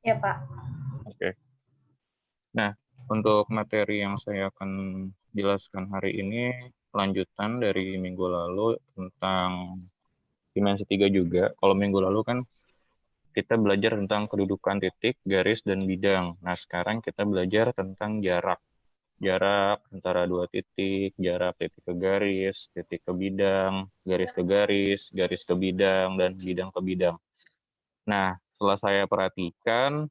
Ya, Pak. Oke. Nah, untuk materi yang saya akan jelaskan hari ini lanjutan dari minggu lalu tentang dimensi 3 juga. Kalau minggu lalu kan kita belajar tentang kedudukan titik, garis, dan bidang. Nah, sekarang kita belajar tentang jarak. Jarak antara dua titik, jarak titik ke garis, titik ke bidang, garis ke bidang, dan bidang ke bidang. Nah, setelah saya perhatikan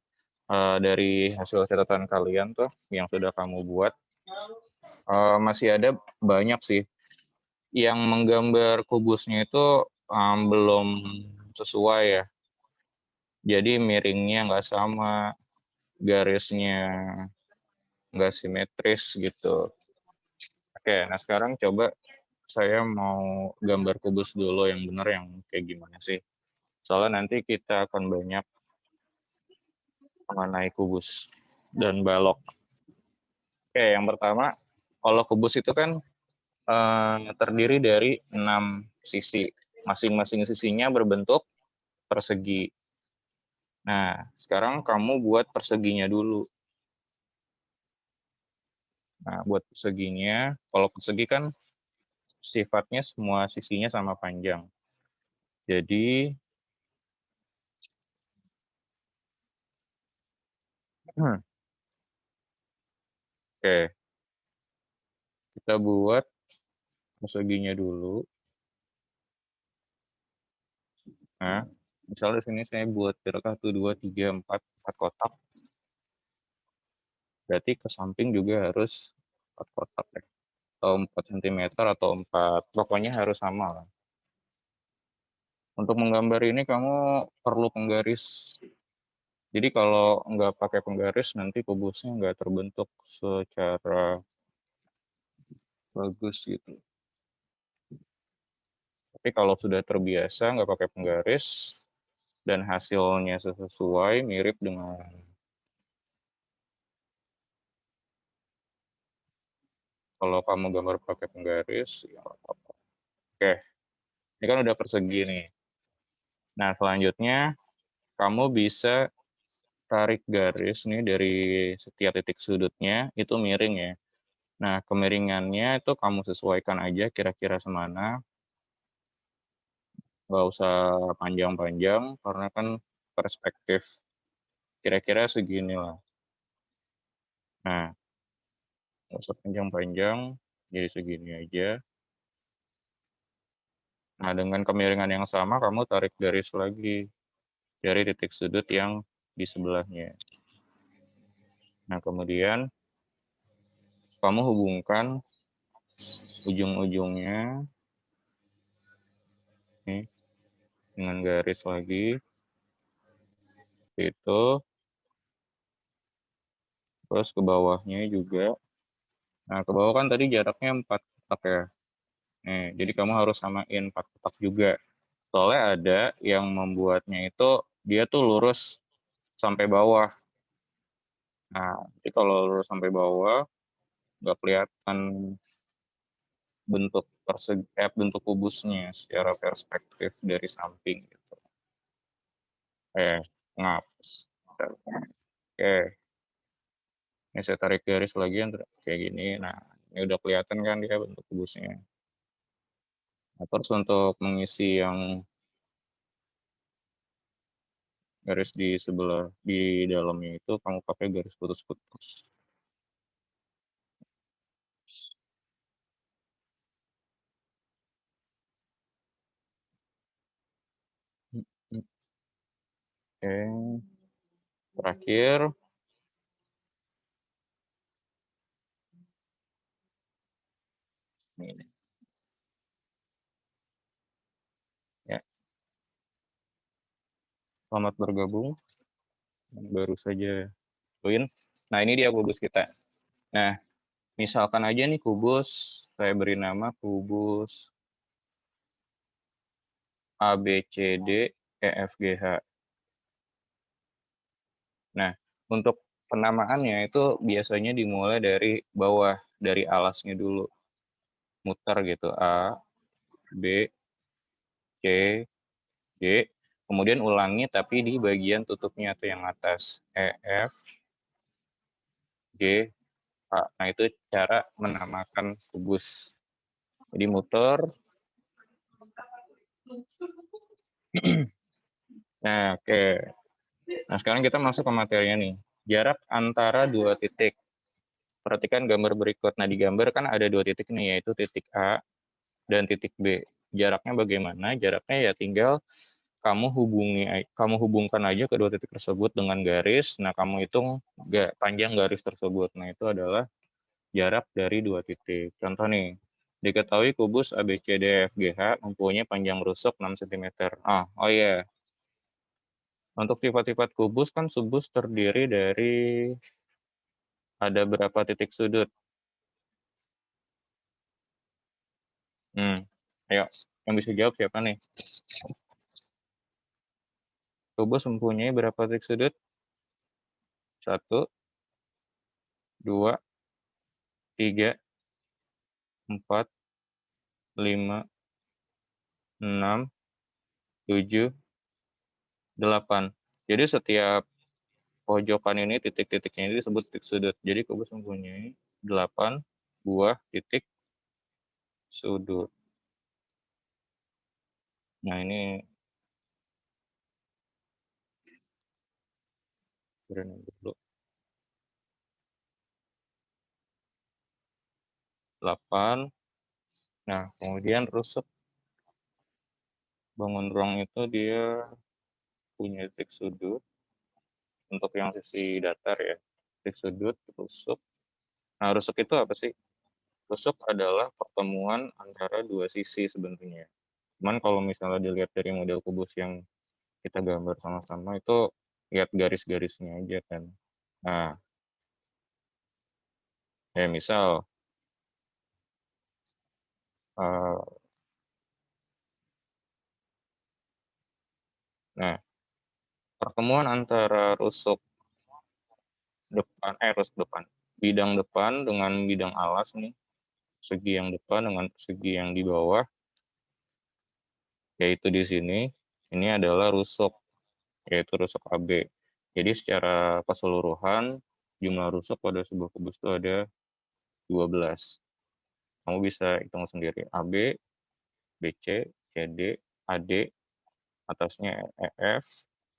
dari hasil catatan kalian tuh yang sudah kamu buat, masih ada banyak sih yang menggambar kubusnya itu belum sesuai ya. Jadi miringnya nggak sama, garisnya nggak simetris gitu. Oke, nah sekarang coba saya mau gambar kubus dulu yang benar yang kayak gimana sih. Soalnya nanti kita akan banyak mengenai kubus dan balok. Oke, yang pertama, kalau kubus itu kan terdiri dari 6 sisi. Masing-masing sisinya berbentuk persegi. Nah, sekarang kamu buat perseginya dulu. Nah, buat perseginya, kalau persegi kan sifatnya semua sisinya sama panjang. Jadi, oke, kita buat perseginya dulu. Nah, misalnya di sini saya buat jarak 1, 2, 3, 4 kotak. Berarti ke samping juga harus 4 kotak ya. Atau 4 cm atau 4, pokoknya harus sama lah. Untuk menggambar ini kamu perlu penggaris. Jadi kalau nggak pakai penggaris nanti kubusnya nggak terbentuk secara bagus gitu. Tapi kalau sudah terbiasa nggak pakai penggaris dan hasilnya sesuai mirip dengan kalau kamu gambar pakai penggaris, ya apa-apa. Oke, ini kan udah persegi nih. Nah, selanjutnya kamu bisa tarik garis nih dari setiap titik sudutnya, itu miring ya. Nah, kemiringannya itu kamu sesuaikan aja kira-kira semana. Nggak usah panjang-panjang, karena kan perspektif kira-kira segini lah. Nah, nggak usah panjang-panjang, jadi segini aja. Nah, dengan kemiringan yang sama, kamu tarik garis lagi dari titik sudut yang di sebelahnya. Nah, kemudian kamu hubungkan ujung-ujungnya nih, dengan garis lagi. Itu, terus ke bawahnya juga. Nah, ke bawah kan tadi jaraknya 4 kotak ya. Nih, jadi kamu harus samain 4 kotak juga. Soalnya ada yang membuatnya itu dia tuh lurus sampai bawah. Nah, jadi kalau lurus sampai bawah nggak kelihatan bentuk bentuk kubusnya secara perspektif dari samping gitu. Ngapus. Oke, ini saya tarik garis lagi yang kayak gini. Nah, ini udah kelihatan kan dia bentuk kubusnya. Nah, terus untuk mengisi yang garis di sebelah di dalamnya itu kamu pakai garis putus-putus. Oke, terakhir ini ya. Selamat bergabung yang baru saja join. Nah, ini dia kubus kita. Nah, misalkan aja nih kubus, saya beri nama kubus A, B, C, D, E, F, G, H. Nah, untuk penamaannya itu biasanya dimulai dari bawah, dari alasnya dulu. Muter gitu, A, B, C, D. Kemudian ulangi tapi di bagian tutupnya atau yang atas. EF, G, H. Nah, itu cara menamakan kubus. Jadi muter. Nah, oke. Nah, sekarang kita masuk ke materinya nih. Jarak antara dua titik. Perhatikan gambar berikut. Nah, di gambar kan ada dua titik nih, yaitu titik A dan titik B. Jaraknya bagaimana? Jaraknya ya tinggal kamu hubungkan aja kedua titik tersebut dengan garis. Nah, kamu hitung panjang garis tersebut. Nah, itu adalah jarak dari dua titik. Contoh nih, diketahui kubus ABCDEFGH mempunyai panjang rusuk 6 cm. Oh iya. Untuk sifat-sifat kubus kan kubus terdiri dari ada berapa titik sudut? Ayo, yang bisa jawab siapa nih? Kubus mempunyai berapa titik sudut? 1, 2, 3, 4, 5, 6, 7, 8. Jadi setiap pojokan ini titik-titiknya ini disebut titik sudut. Jadi kubus mempunyai 8 buah titik sudut. Nah, ini dulu. 8. Nah, kemudian rusuk bangun ruang itu dia punya titik sudut. Untuk yang sisi datar ya, titik sudut, rusuk. Nah, rusuk itu apa sih? Rusuk adalah pertemuan antara dua sisi sebenarnya. Cuman kalau misalnya dilihat dari model kubus yang kita gambar sama-sama itu lihat garis-garisnya aja kan. Nah, ya misal nah, pertemuan antara rusuk rusuk depan, bidang depan dengan bidang alas nih, segi yang depan dengan segi yang di bawah, yaitu di sini, ini adalah rusuk, yaitu rusuk AB. Jadi secara keseluruhan jumlah rusuk pada sebuah kubus itu ada 12. Kamu bisa hitung sendiri. AB, BC, CD, AD, atasnya EF,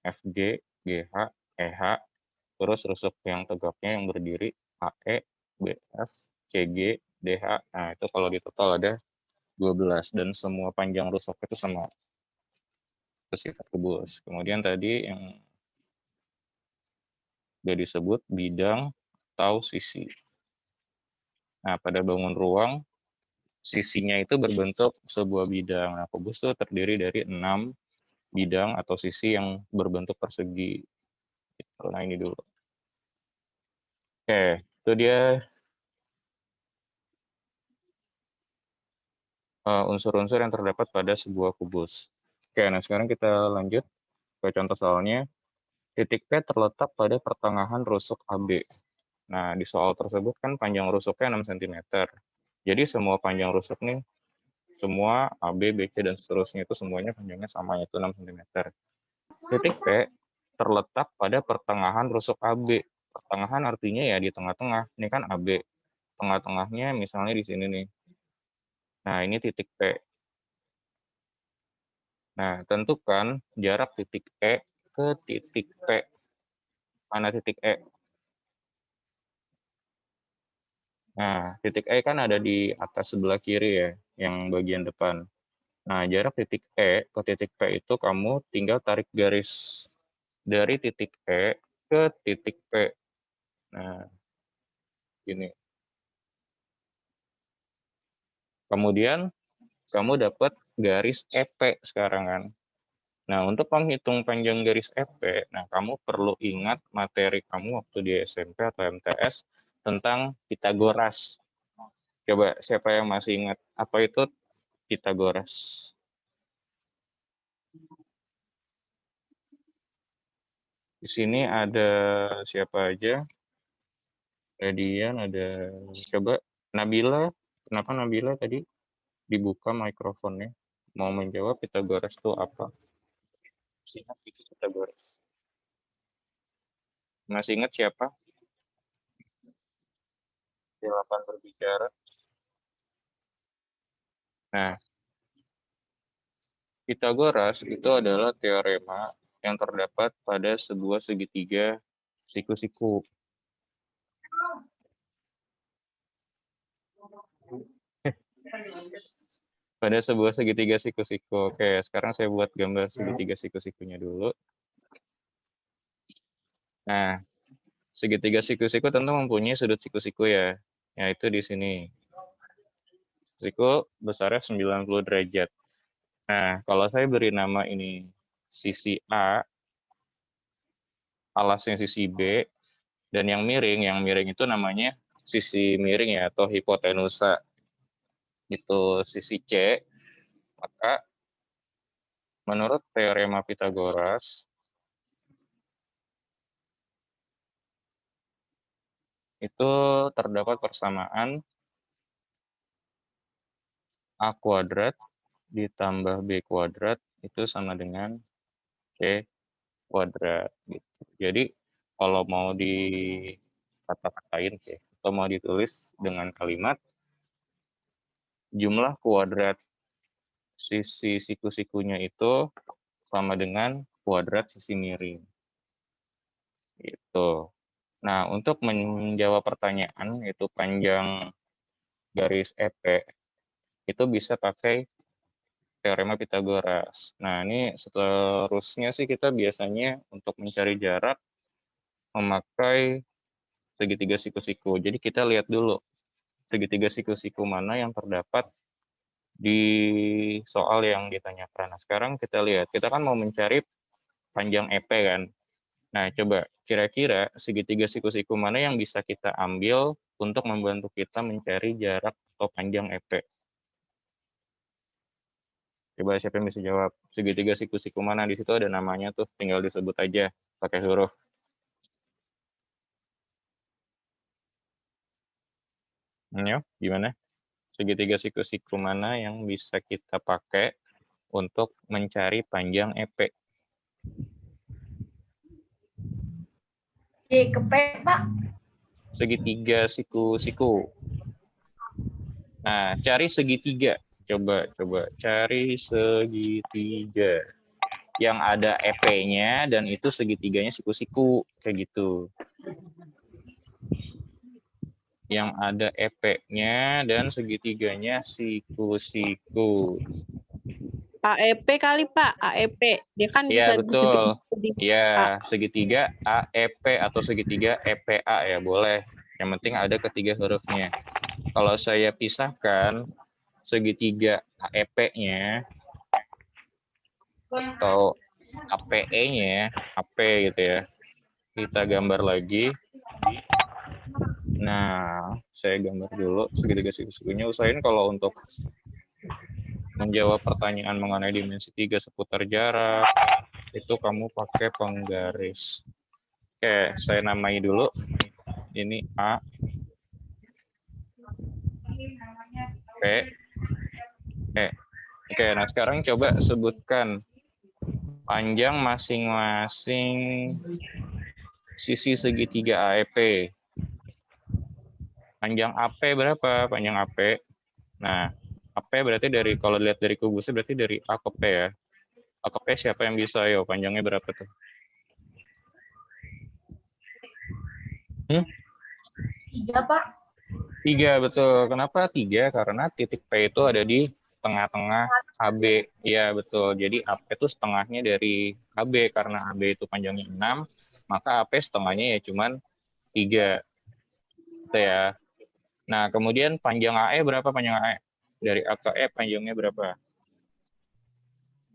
FG, GH, EH, terus rusuk yang tegaknya yang berdiri AE, BF, CG, DH. Nah, itu kalau di total ada 12 dan semua panjang rusuk itu sama. Itu sifat kubus. Kemudian tadi yang sudah disebut bidang atau sisi. Nah, pada bangun ruang, sisinya itu berbentuk sebuah bidang. Nah, kubus itu terdiri dari 6 bidang atau sisi yang berbentuk persegi. Nah, ini dulu. Oke, itu dia unsur-unsur yang terdapat pada sebuah kubus. Oke, nah sekarang kita lanjut ke contoh soalnya. Titik P terletak pada pertengahan rusuk AB. Nah, di soal tersebut kan panjang rusuknya 6 cm. Jadi semua panjang rusuk nih, semua AB, BC, dan seterusnya itu semuanya panjangnya sama, yaitu 6 cm. Titik P terletak pada pertengahan rusuk AB. Pertengahan artinya ya di tengah-tengah. Ini kan AB. Tengah-tengahnya misalnya di sini nih. Nah, ini titik P. Nah, tentukan jarak titik E ke titik P. Mana titik E? Nah, titik E kan ada di atas sebelah kiri ya, yang bagian depan. Nah, jarak titik E ke titik P itu kamu tinggal tarik garis dari titik E ke titik P. Nah, ini. Kemudian kamu dapat garis EP sekarang kan. Nah, untuk menghitung panjang garis EP, nah kamu perlu ingat materi kamu waktu di SMP atau MTS tentang Pitagoras. Coba siapa yang masih ingat apa itu Pitagoras? Di sini ada siapa aja? Radian, ada coba Nabila. Kenapa Nabila tadi dibuka mikrofonnya? Mau menjawab Pitagoras itu apa? Masih ingat Pythagoras? Masih ingat siapa? Delapan berbicara. Nah, Pythagoras itu adalah teorema yang terdapat pada sebuah segitiga siku-siku. Pada sebuah segitiga siku-siku. Oke, sekarang saya buat gambar segitiga siku-sikunya dulu. Nah, segitiga siku-siku tentu mempunyai sudut siku-siku ya, yaitu di sini. Siku besarnya 90 derajat. Nah, kalau saya beri nama ini sisi A, alasnya sisi B, dan yang miring itu namanya sisi miring ya, atau hipotenusa. Itu sisi C, maka menurut teorema Pythagoras, itu terdapat persamaan A kuadrat ditambah B kuadrat itu sama dengan C kuadrat. Gitu. Jadi kalau mau dikata-katain ya, atau mau ditulis dengan kalimat jumlah kuadrat sisi siku-sikunya itu sama dengan kuadrat sisi miring. Gitu. Nah, untuk menjawab pertanyaan yaitu panjang garis EP itu bisa pakai teorema Pythagoras. Nah, ini seterusnya sih kita biasanya untuk mencari jarak memakai segitiga siku-siku. Jadi kita lihat dulu segitiga siku-siku mana yang terdapat di soal yang ditanyakan. Nah, sekarang kita lihat, kita kan mau mencari panjang EP kan. Nah, coba kira-kira segitiga siku-siku mana yang bisa kita ambil untuk membantu kita mencari jarak atau panjang EP. Coba siapa yang bisa jawab? Segitiga siku-siku mana? Di situ ada namanya tuh, tinggal disebut aja pakai huruf. Ya, gimana? Segitiga siku-siku mana yang bisa kita pakai untuk mencari panjang EP? K ke P, Pak. Segitiga siku-siku. Nah, cari segitiga. Coba cari segitiga yang ada EP-nya dan itu segitiganya siku-siku kayak gitu. Yang ada EP-nya dan segitiganya siku-siku. AEP kali Pak, AEP. Dia kan Iya, bisa betul. disebut Ya, segitiga AEP atau segitiga EPA ya boleh. Yang penting ada ketiga hurufnya. Kalau saya pisahkan segitiga AEP-nya atau APE-nya, AP gitu ya. Kita gambar lagi. Nah, saya gambar dulu segitiga siku-sikunya. Usahain kalau untuk menjawab pertanyaan mengenai dimensi 3 seputar jarak, itu kamu pakai penggaris. Oke, saya namai dulu. Ini A, P, E. Oke, nah sekarang coba sebutkan panjang masing-masing sisi segitiga AEP. Panjang AP berapa? Panjang AP. Nah, AP berarti dari, kalau lihat dari kubusnya berarti dari A ke P ya. A ke P siapa yang bisa? Yo, panjangnya berapa tuh? 3, Pak. 3, betul. Kenapa 3? Karena titik P itu ada di tengah-tengah AB. Iya, betul. Jadi AP itu setengahnya dari AB. Karena AB itu panjangnya 6, maka AP setengahnya ya cuman 3. Gitu ya. Nah, kemudian panjang AE berapa panjang AE? Dari A ke E panjangnya berapa?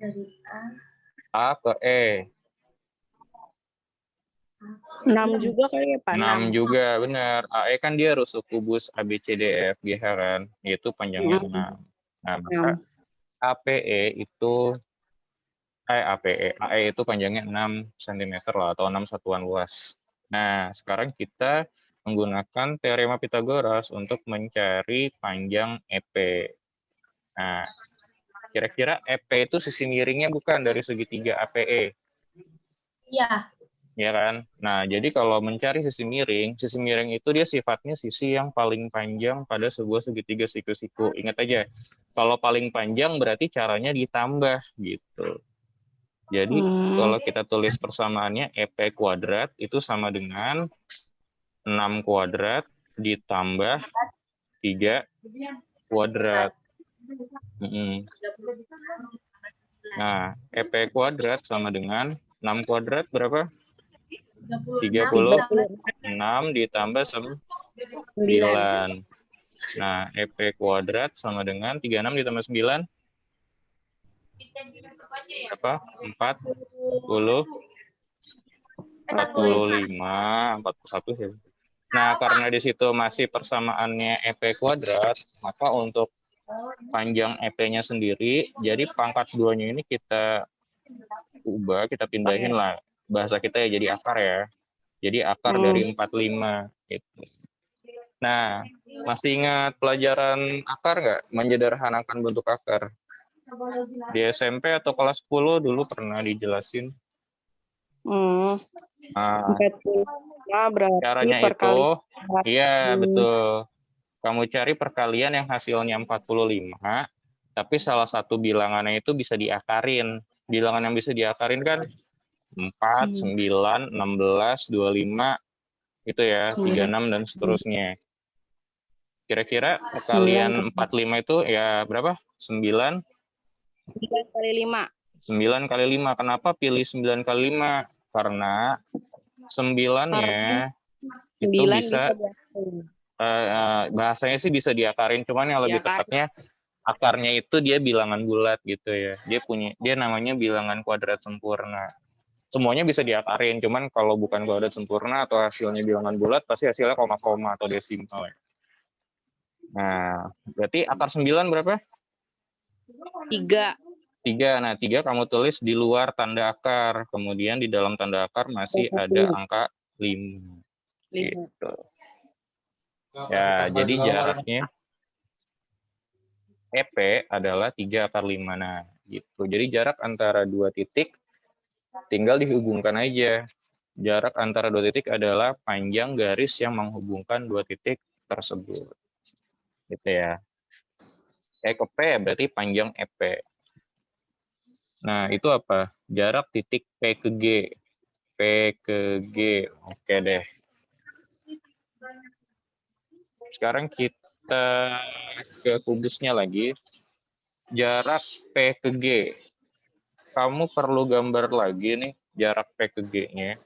Dari A. A ke E. 6 juga kali ya Pak, 6 juga, benar. AE kan dia rusuk kubus ABCDEFGH kan, yaitu panjangnya 6. Nah, maka APE itu AE itu panjangnya 6 cm lah, atau 6 satuan luas. Nah, sekarang kita menggunakan teorema Pythagoras untuk mencari panjang EP. Nah, Kira-kira EP itu sisi miringnya bukan dari segitiga APE, Iya. ya kan? Nah, jadi kalau mencari sisi miring itu dia sifatnya sisi yang paling panjang pada sebuah segitiga siku-siku. Ingat aja, kalau paling panjang berarti caranya ditambah gitu. Jadi kalau kita tulis persamaannya EP kuadrat itu sama dengan 6 kuadrat ditambah 3 kuadrat. Nah, EP kuadrat sama dengan 6 kuadrat berapa? 36 ditambah 9. Nah, EP kuadrat sama dengan 36 ditambah 9. Apa? 40. 45, 41 sih. Nah, karena di situ masih persamaannya EP kuadrat, maka untuk panjang EP-nya sendiri, jadi pangkat 2-nya ini kita ubah, kita pindahin lah. Bahasa kita ya jadi akar ya. Jadi akar dari 45. Gitu. Nah, masih ingat pelajaran akar nggak? Menyederhanakan bentuk akar. Di SMP atau kelas 10 dulu pernah dijelasin. Nah, caranya itu, iya betul. Kamu cari perkalian yang hasilnya 45, tapi salah satu bilangannya itu bisa diakarin. Bilangan yang bisa diakarin kan 4, 9, 16, 25, itu ya, 36 dan seterusnya. Kira-kira perkalian 45 itu ya berapa? 9? 9 kali 5. 9 kali 5. Kenapa pilih 9 kali 5? Karena 9-nya itu bisa bahasanya sih bisa diakarin, cuman yang lebih tepatnya akarnya itu dia bilangan bulat gitu ya. Dia namanya bilangan kuadrat sempurna. Semuanya bisa diakarin, cuman kalau bukan kuadrat sempurna atau hasilnya bilangan bulat pasti hasilnya koma-koma atau desimal ya. Nah, berarti akar 9 berapa? 3. 3. Nah, 3 kamu tulis di luar tanda akar. Kemudian di dalam tanda akar masih ada angka 5. Gitu. Ya, jadi jaraknya EP adalah 3 akar 5. Nah, gitu. Jadi jarak antara dua titik tinggal dihubungkan aja. Jarak antara dua titik adalah panjang garis yang menghubungkan dua titik tersebut. Gitu ya. E ke P berarti panjang EP. Nah, itu apa? Jarak titik P ke G. P ke G. Oke deh. Sekarang kita ke kubusnya lagi. Jarak P ke G. Kamu perlu gambar lagi nih jarak P ke G-nya.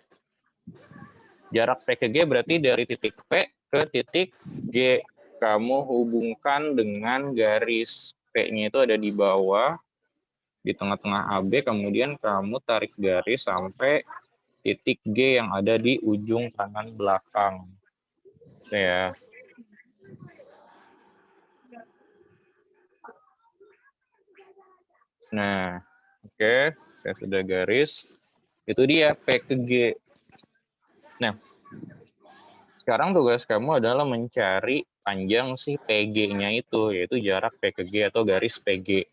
Jarak P ke G berarti dari titik P ke titik G. Kamu hubungkan dengan garis P-nya itu ada di bawah, di tengah-tengah AB, kemudian kamu tarik garis sampai titik G yang ada di ujung kanan belakang. Ya. Nah, oke, saya sudah garis. Itu dia P ke G. Nah, sekarang tugas kamu adalah mencari panjang si PG-nya itu, yaitu jarak P ke G atau garis PG.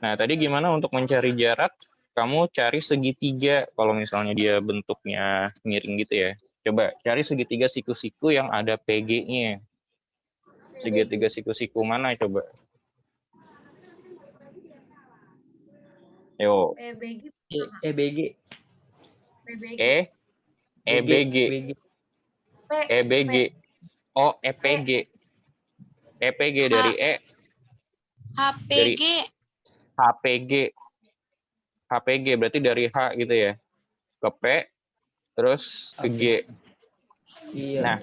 Nah, tadi gimana untuk mencari jarak? Kamu cari segitiga, kalau misalnya dia bentuknya miring gitu ya. Coba cari segitiga siku-siku yang ada PG-nya. Segitiga siku-siku mana coba? Yo. PBG. EBG. EBG. EBG. Oh, EPG. EPG dari E. HPG. HPG. HPG berarti dari H gitu ya. Ke P, terus ke G. Iya. Nah,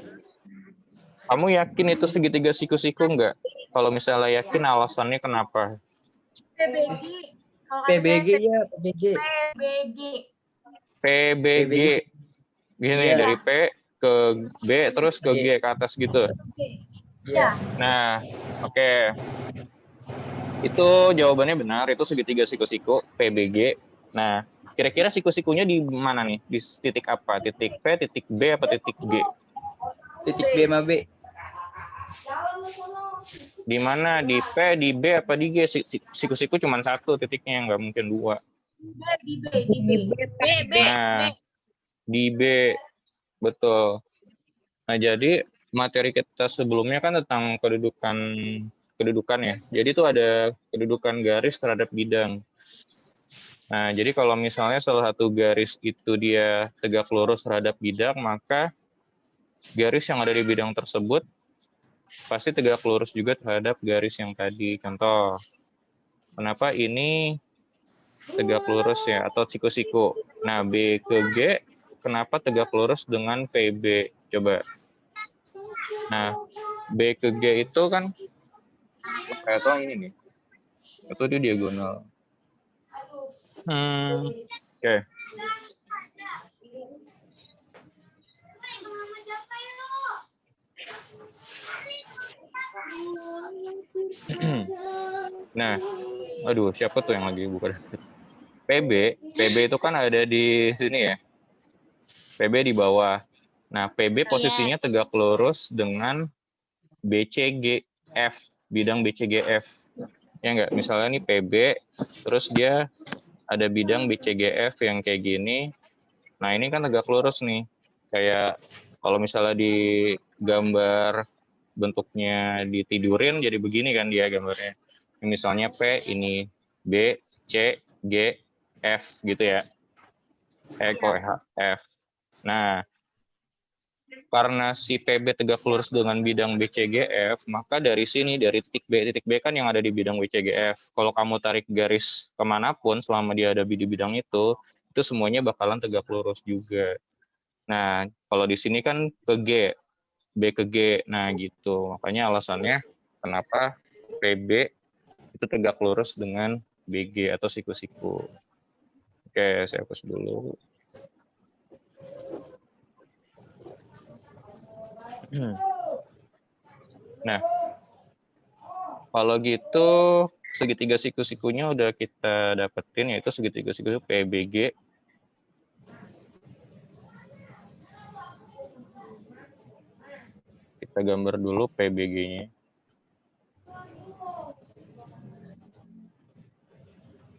kamu yakin itu segitiga siku-siku enggak? Kalau misalnya yakin, alasannya kenapa? PBG. PBG ya, PBG. PBG. Gini, Iya. dari P ke B, terus ke G ke atas gitu. Iya. Nah, oke. Itu jawabannya benar, itu segitiga siku-siku, PBG. Nah, kira-kira siku-sikunya di mana nih? Di titik apa? Titik P, titik B, apa titik G? Titik B sama B. Di mana? Di P, di B, apa di G? Siku-siku cuma satu titiknya, nggak mungkin dua. di B. B. Nah, di B. Betul. Nah, jadi materi kita sebelumnya kan tentang kedudukan ya. Jadi itu ada kedudukan garis terhadap bidang. Nah, jadi kalau misalnya salah satu garis itu dia tegak lurus terhadap bidang, maka garis yang ada di bidang tersebut pasti tegak lurus juga terhadap garis yang tadi. Contoh, kenapa ini tegak lurus ya, atau siku-siku. Nah, B ke G, kenapa tegak lurus dengan PB? Coba. Nah, B ke G itu kan, kayak tau ini nih, itu dia diagonal. Oke. Nah, aduh, siapa tuh yang lagi buka daftar? PB itu kan ada di sini ya. PB di bawah. Nah, PB posisinya tegak lurus dengan BCGF, bidang BCGF. Ya enggak? Misalnya nih PB, terus dia ada bidang BCGF yang kayak gini. Nah, ini kan tegak lurus nih. Kayak kalau misalnya di gambar bentuknya ditidurin jadi begini kan dia gambarnya. Misalnya P, ini B, C, G, F gitu ya. F. Nah, karena si PB tegak lurus dengan bidang BCGF, maka dari sini, dari titik B kan yang ada di bidang BCGF. Kalau kamu tarik garis kemanapun selama dia ada di bidang itu semuanya bakalan tegak lurus juga. Nah, kalau di sini kan ke G, B ke G, nah gitu. Makanya alasannya kenapa PB itu tegak lurus dengan BG atau siku-siku. Oke, saya hapus dulu. Nah, kalau gitu segitiga siku-sikunya udah kita dapetin, yaitu segitiga siku PBG. Kita gambar dulu PBG-nya.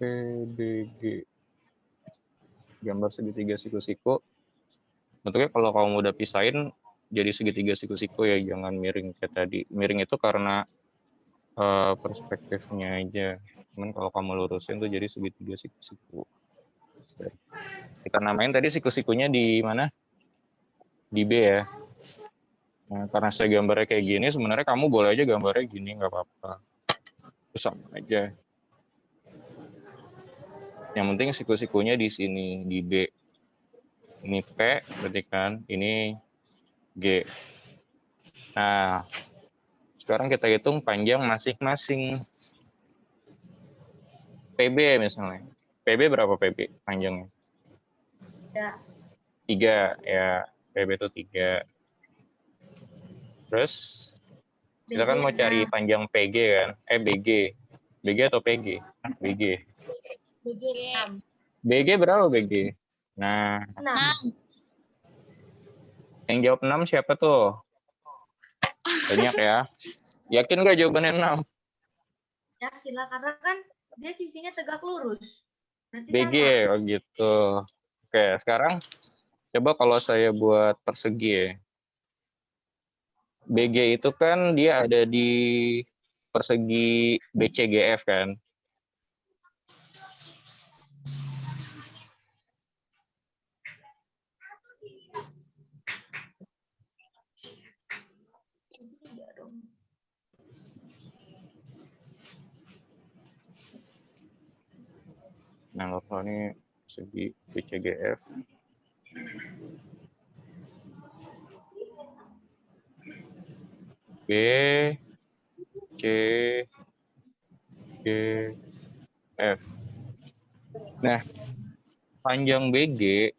PBG. Gambar segitiga siku-siku. Bentuknya kalau kamu udah pisahin jadi segitiga siku-siku ya, jangan miring kayak tadi. Miring itu karena perspektifnya aja. Cuman kalau kamu lurusin tuh jadi segitiga siku-siku. Kita namain tadi siku-sikunya di mana? Di B ya. Nah, karena saya gambarnya kayak gini, sebenarnya kamu boleh aja gambarnya gini, nggak apa-apa. Itu sama aja. Yang penting siku-sikunya di sini, di B. Ini P, berarti kan, ini G. Nah, sekarang kita hitung panjang masing-masing. PB misalnya. PB berapa PB panjangnya? 3 ya. PB itu 3. Terus kita kan mau cari panjang PG kan? BG. BG atau PG? BG. BG 6. BG berapa BG? Nah, 6. yang jawab 6 siapa tuh? Banyak ya. Yakin nggak jawabannya 6? Yakin lah, karena kan dia sisinya tegak lurus. Berarti BG, sama. oh gitu. Oke, sekarang coba kalau saya buat persegi ya. BG itu kan dia ada di persegi BCGF kan. Nah, kalau ini segi BCGF. B, C, G, F. Nah, panjang BG,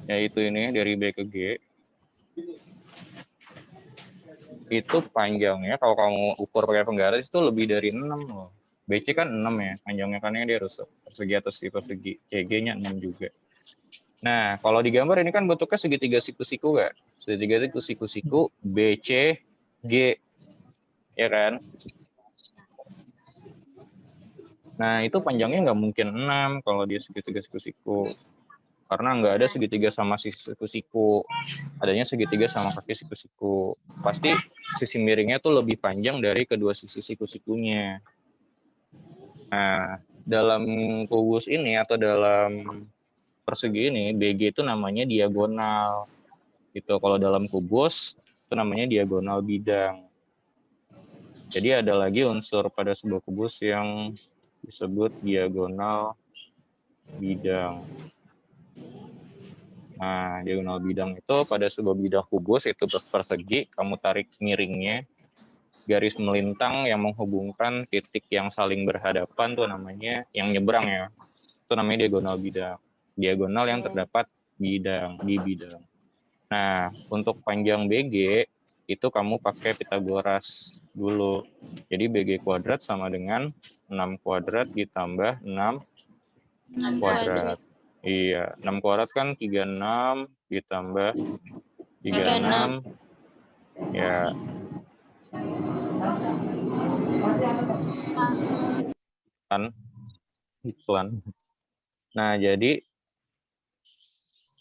yaitu ini dari B ke G, itu panjangnya kalau kamu ukur pakai penggaris itu lebih dari 6 loh. BC kan 6 ya, panjangnya kan dia harus persegi atau persegi. CG-nya 6 juga. Nah, kalau digambar ini kan bentuknya segitiga siku-siku nggak? Segitiga siku-siku BC, G. ya kan? Nah, itu panjangnya nggak mungkin 6 kalau dia segitiga siku-siku. Karena nggak ada segitiga sama siku-siku. Adanya segitiga sama kaki siku-siku. Pasti sisi miringnya tuh lebih panjang dari kedua sisi siku-sikunya. Nah, dalam kubus ini atau dalam persegi ini, BG itu namanya diagonal. Gitu. Kalau dalam kubus, itu namanya diagonal bidang. Jadi ada lagi unsur pada sebuah kubus yang disebut diagonal bidang. Nah, diagonal bidang itu pada sebuah bidang kubus itu persegi, kamu tarik miringnya, garis melintang yang menghubungkan titik yang saling berhadapan tuh namanya, yang nyebrang ya, itu namanya diagonal bidang. Diagonal yang terdapat bidang, di bidang. Nah, untuk panjang BG, itu kamu pakai Pitagoras dulu. Jadi BG kuadrat sama dengan 6 kuadrat ditambah 6 kuadrat. Iya, 6 kuadrat kan 36 ditambah 36. Ya. Kan? Ituan. Nah, jadi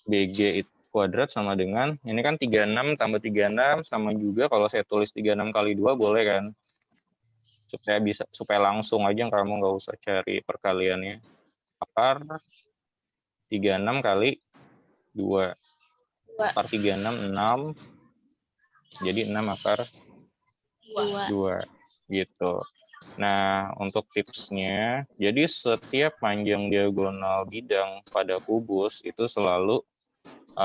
BG kuadrat sama dengan, ini kan 36 tambah 36 sama juga kalau saya tulis 36 kali 2 boleh kan? Supaya langsung aja kamu nggak usah cari perkaliannya. Akar 36 kali 2. Akar 36, 6. Jadi 6 akar 2. Gitu. Nah, untuk tipsnya, jadi setiap panjang diagonal bidang pada kubus itu selalu,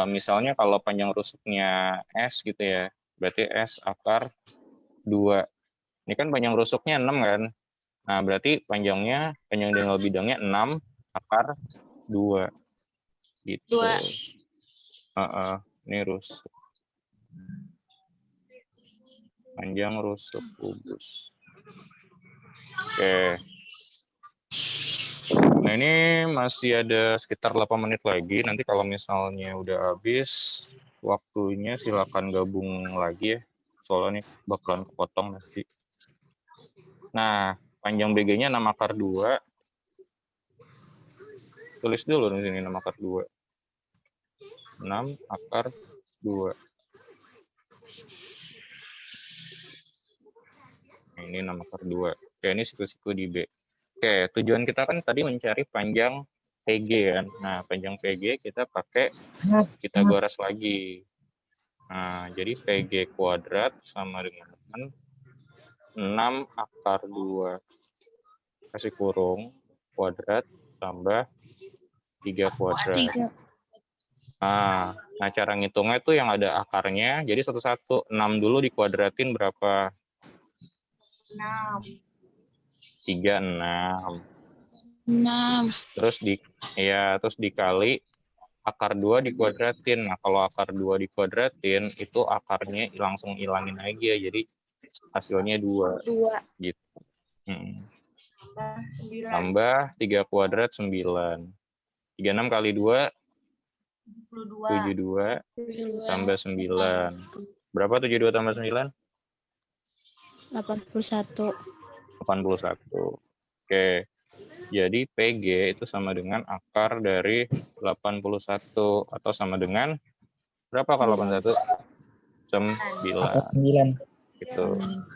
misalnya kalau panjang rusuknya S gitu ya, berarti S akar 2. Ini kan panjang rusuknya 6 kan? Nah, berarti panjang diagonal bidangnya 6 akar 2. Gitu. Ini rusuk. Panjang rusuk kubus. Oke. Nah, ini masih ada sekitar 8 menit lagi. Nanti kalau misalnya udah habis waktunya, silakan gabung lagi ya. Soalnya ini bakalan kepotong nanti. Nah, panjang BG-nya 6 akar 2. Tulis dulu di sini 6 akar 2. 6 akar 2. Nah, ini 6 akar 2. Oke, ini siku-siku di B. Oke, tujuan kita kan tadi mencari panjang PG kan. Nah, panjang PG kita pakai Pitagoras lagi. Nah, jadi PG kuadrat sama dengan 6 akar 2. Kasih kurung, kuadrat tambah 3 kuadrat. Nah, cara ngitungnya itu yang ada akarnya. Jadi satu-satu. 6 dulu dikuadratin berapa? 6. 3, 6. 6. Terus dikali akar 2 dikuadratin. Nah, kalau akar 2 dikuadratin, itu akarnya langsung hilangin aja. Jadi hasilnya 2. Gitu. Tambah 3 kuadrat 9. 36 kali 2 72 tambah 9. Berapa 72 tambah 9? 81. 81. Oke. Jadi PG itu sama dengan akar dari 81 atau sama dengan berapa kalau 81? 9. 9. Gitu.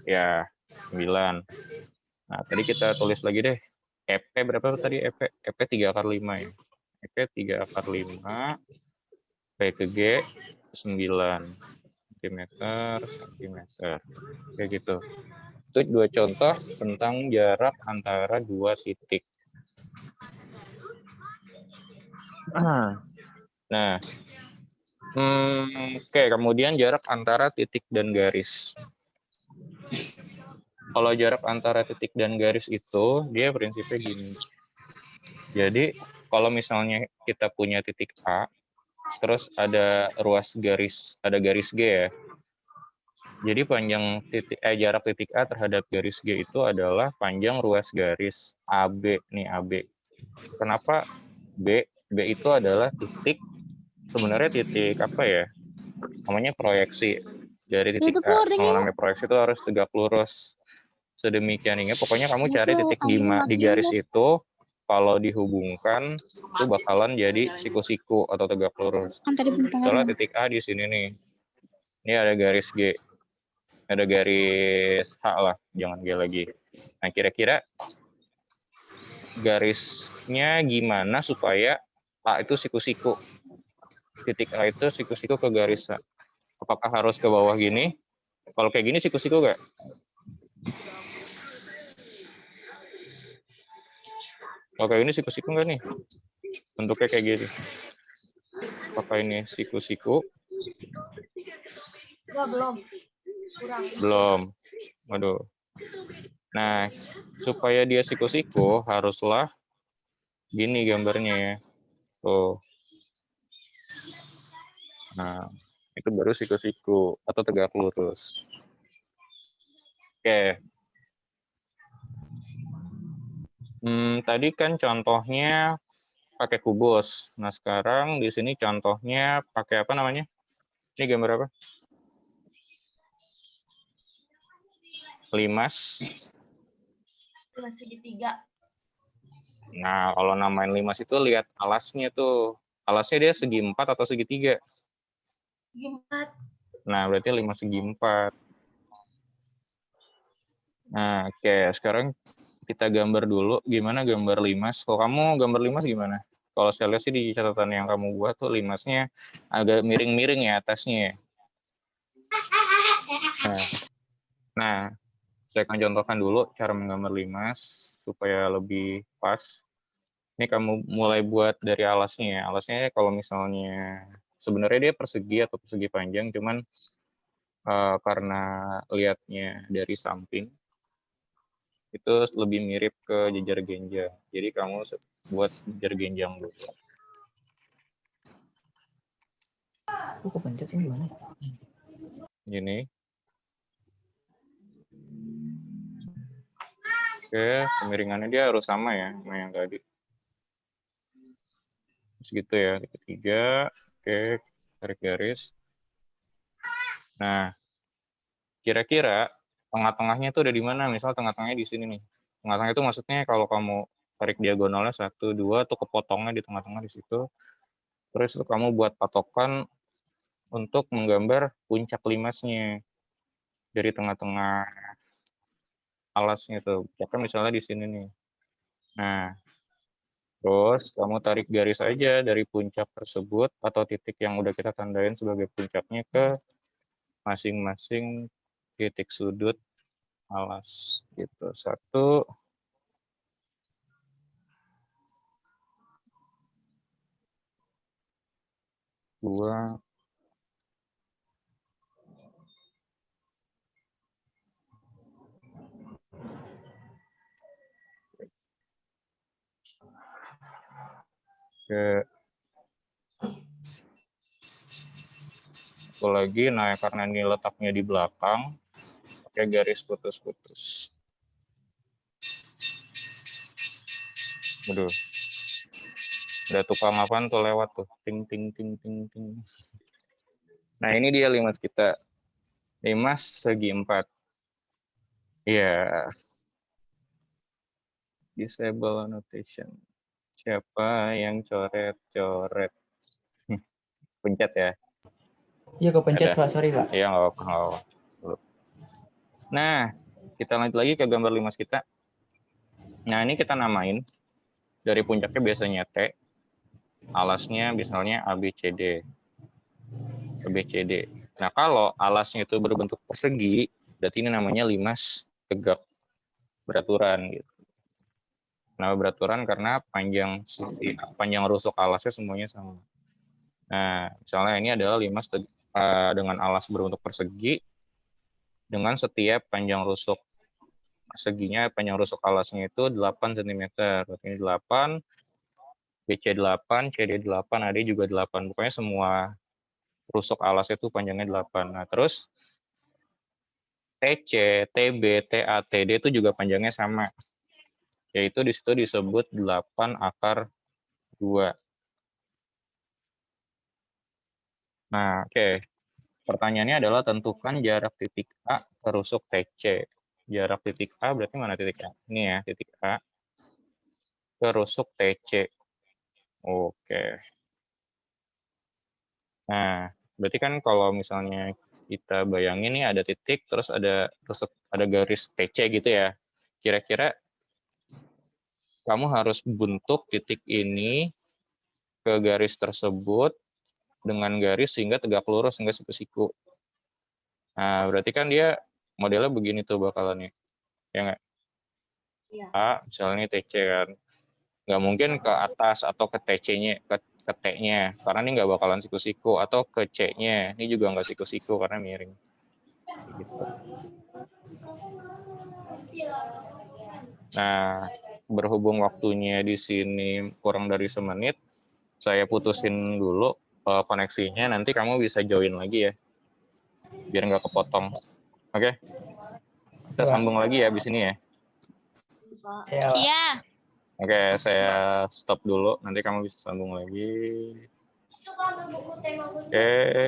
Ya, 9. Nah, tadi kita tulis lagi deh. EP berapa tadi? EP 3 akar 5 ya. EP 3 akar 5. P ke G 9 cm. Kayak gitu. Itu 2 contoh tentang jarak antara 2 titik. Nah, oke, kemudian jarak antara titik dan garis. Kalau jarak antara titik dan garis itu, dia prinsipnya gini. Jadi, kalau misalnya kita punya titik A, terus ada ruas garis, ada garis G ya. Jadi panjang jarak titik A terhadap garis G itu adalah panjang ruas garis AB nih, AB. Kenapa B? B itu adalah titik, sebenarnya titik apa ya? Namanya proyeksi dari titik A. Kalau namanya proyeksi itu harus tegak lurus. sedemikian ini. Pokoknya kamu cari Itu titik anjing di matiin garis deh. itu, kalau dihubungkan itu bakalan jadi siku-siku atau tegak lurus. Kan tadi bentar Misalnya dong. titik A di sini nih. Ini ada garis G. Ada garis H lah, jangan G lagi. Nah, kira-kira garisnya gimana supaya A itu siku-siku? Titik A itu siku-siku ke garis A. Apakah harus ke bawah gini? Kalau kayak gini siku-siku nggak? Kalau kayak gini siku-siku nggak nih? Bentuknya kayak gini. Apakah ini siku-siku? Enggak, belum. Kurang. Belum. Waduh. Nah, supaya dia siku-siku, haruslah gini gambarnya ya. Tuh. Nah, itu baru siku-siku atau tegak lurus. Oke. Tadi kan contohnya pakai kubus. Nah, sekarang di sini contohnya pakai apa namanya? Ini gambar apa? Limas. Limas segitiga. Nah, kalau namain limas itu lihat alasnya tuh. Alasnya dia segi 4 atau segitiga? Segi 4. Nah, berarti 5 segi 4. Nah, oke. Sekarang kita gambar dulu gimana gambar limas. Kalau kamu gambar limas gimana? Kalau saya lihat sih di catatan yang kamu buat tuh limasnya agak miring-miring ya atasnya. Nah, saya akan contohkan dulu cara menggambar limas supaya lebih pas. Ini kamu mulai buat dari alasnya ya. Alasnya kalau misalnya sebenarnya dia persegi atau persegi panjang, cuman karena lihatnya dari samping itu lebih mirip ke jejer genjang. Jadi kamu buat jejer genjang dulu. Kok kepencet ini gimana? Gini. Oke, kemiringannya dia harus sama ya sama yang tadi. Segitu ya, ketiga. Oke, tarik garis. Nah, kira-kira tengah-tengahnya itu udah di mana? Misal tengah-tengahnya di sini nih. Tengah-tengah itu maksudnya kalau kamu tarik diagonalnya 1, 2, tuh kepotongnya di tengah-tengah di situ. Terus itu kamu buat patokan untuk menggambar puncak limasnya dari tengah-tengah alasnya tuh. Puncaknya misalnya di sini nih. Nah, terus kamu tarik garis aja dari puncak tersebut atau titik yang udah kita tandain sebagai puncaknya ke masing-masing titik sudut alas gitu. 1, 2, ke satu lagi. Nah, karena ini letaknya di belakang, pakai garis putus-putus. Waduh. Ada tukang apaan tuh lewat tuh. Ting, ting, ting, ting, ting. Nah, ini dia limas kita. Limas segi 4. Iya. Disable annotation. Siapa yang coret-coret? Pencet ya. Iya kepencet Pak, sorry Pak. Iya, nggak apa-apa. Nah, kita lanjut lagi ke gambar limas kita. Nah, ini kita namain. Dari puncaknya biasanya T. Alasnya misalnya ABCD. ABCD. Nah, kalau alasnya itu berbentuk persegi, berarti ini namanya limas tegak beraturan gitu. Nah, beraturan karena panjang rusuk alasnya semuanya sama. Nah, misalnya ini adalah limas dengan alas berbentuk persegi dengan setiap panjang rusuk perseginya, panjang rusuk alasnya itu 8 cm. Berarti ini 8, BC 8, CD 8, AD juga 8. Pokoknya semua rusuk alasnya itu panjangnya 8. Nah, terus TC, TB, TA, TD itu juga panjangnya sama. Yaitu di situ disebut 8 akar 2. Nah, oke. Pertanyaannya adalah tentukan jarak titik A ke rusuk TC. jarak titik A berarti mana titik A? Ini ya, titik A ke rusuk TC. Oke. Nah, berarti kan kalau misalnya kita bayangin nih ada titik, terus ada rusuk, ada garis TC gitu ya. Kira-kira kamu harus bentuk titik ini ke garis tersebut dengan garis sehingga tegak lurus, sehingga siku-siku. Nah, berarti kan dia modelnya begini tuh bakalannya. Ya nggak? Iya. A, misalnya TC kan. Nggak mungkin ke atas atau ke TC-nya, ke T-nya, karena ini nggak bakalan siku-siku, atau ke C-nya, ini juga nggak siku-siku karena miring. Gitu. Nah, berhubung waktunya di sini kurang dari semenit, saya putusin dulu koneksinya, nanti kamu bisa join lagi ya, biar nggak kepotong. Oke? Kita sambung lagi ya di sini ya. Ya, Pak. Iya. Oke, saya stop dulu, nanti kamu bisa sambung lagi. Oke.